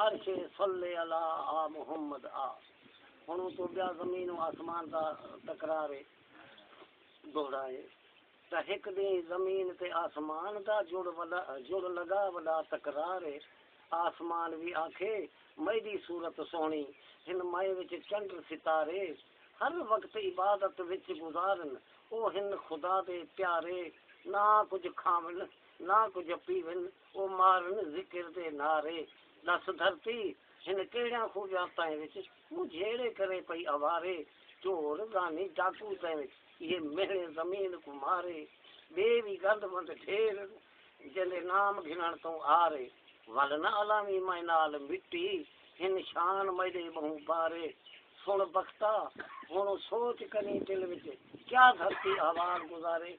अर्श सल्ले अला आ मुहम्मद आ। हुन तो ब्या जमीन आसमान का तकरार है दोहराए त हिक दी जमीन ते आसमान का जुड़ लगा वड़ा तकरार है। आसमान भी आखे मेरी सूरत सोहनी हिन मय विच चंद्र सितारे हर वक्त इबादत विच गुजारन ओ हिन खुदा दे प्यारे ना कुछ खावन ना कुछ पीवन ओ मारन जिक्र दे नारे। दस धरती हिन केड़ा खूबिया ताए विच मुझेड़े करे पई अवारे चोर गानी डाकू ताए विच ये मेरे जमीन को मारे बेवी गंदमंद ढेर जले नाम घिनण तो आरे वल न अलामी मैं नाल मिट्टी हिन शान मेरे बहु बारे। सुन बख्ता हुन सोच कनी दिल विच क्या धरती आवाज गुजारे।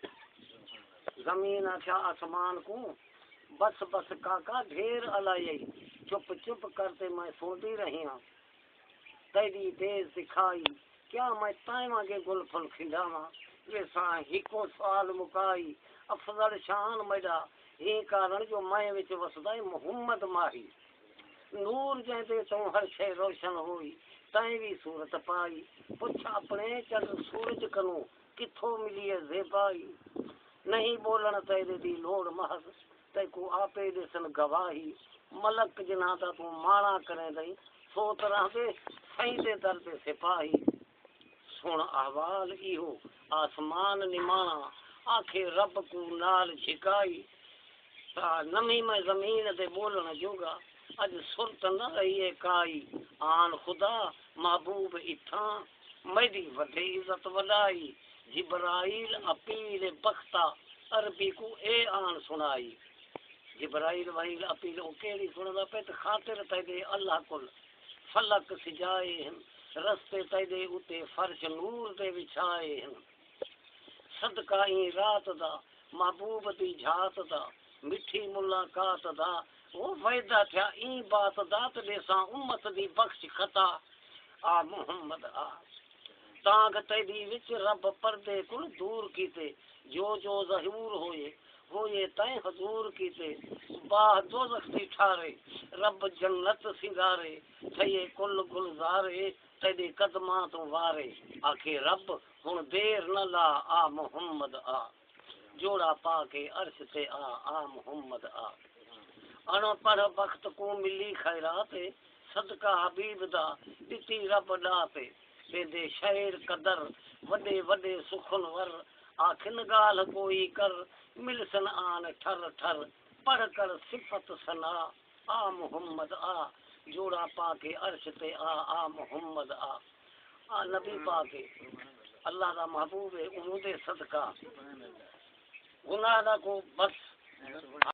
जमीन आख्या आसमान को बस बस काका ढेर अलाई चुप चुप करते मैं सुनती रही हाँ तेरी तेज दिखाई क्या मैं ताइमा के गुल फुल खिंडावा वे सा हिको साल मुकाई अफजल शान मेरा ये कारण जो मैं विच वसदा मोहम्मद माही नूर जैसे तो हर शे रोशन हुई तय भी सूरत पाई पुछ अपने चल सूरज करूं किथों मिली है जेबाई नहीं बोलन तेरे दी लोड़ महज ते को आपे दिसन गवाही मलक जिना ता तू माना करे दई सो तरह दे सही दे दर पे सिपाही। सुन अहवाल इहो आसमान निमाना आखे रब को नाल छिकाई नमी में जमीन दे बोलन जोगा अज सुरत न रही काई आन खुदा महबूब इथा मेरी वधे इज्जत वडाई जिब्राइल अपील बख्ता अरबी को ए आन सुनाई। जिब्राइल वहील अपील ओ केड़ी सुनदा पे त खातिर तदे अल्लाह कुल फलक सिजाए रस्ते तदे उते फर्श नूर दे विछाए सदका ई रात दा महबूब दी झात दा मिठी मुलाकात दा वो फायदा था ई बात दात देसा उम्मत दी बख्श खता आ मुहम्मद आ तांग तेदी विच रब पर्दे कुल दूर कीते जो जो ज़हूर होए तय हजूर कीते बाह दोज़ख दी ठारे रब जन्नत सिंगारे थये कुल गुलजारे तेदे कदमां तो वारे आखे रब हुन देर न ला आ मुहम्मद आ जोड़ा पाके अर्श ते आ मुहम्मद आ। अनपढ़ वक्त को मिली खैरात सदका हबीब दा दिती रब ॾाते बेदे शहर कदर वडे वडे सुखन वर आखिन गाल कोई कर मिलसन आन ठर ठर पढ़ कर सिफत सना आ मुहम्मद आ जोड़ा पाके अर्श ते आ मुहम्मद आ नबी पाके अल्लाह दा महबूब है उनदे सदका गुनाह दा को बस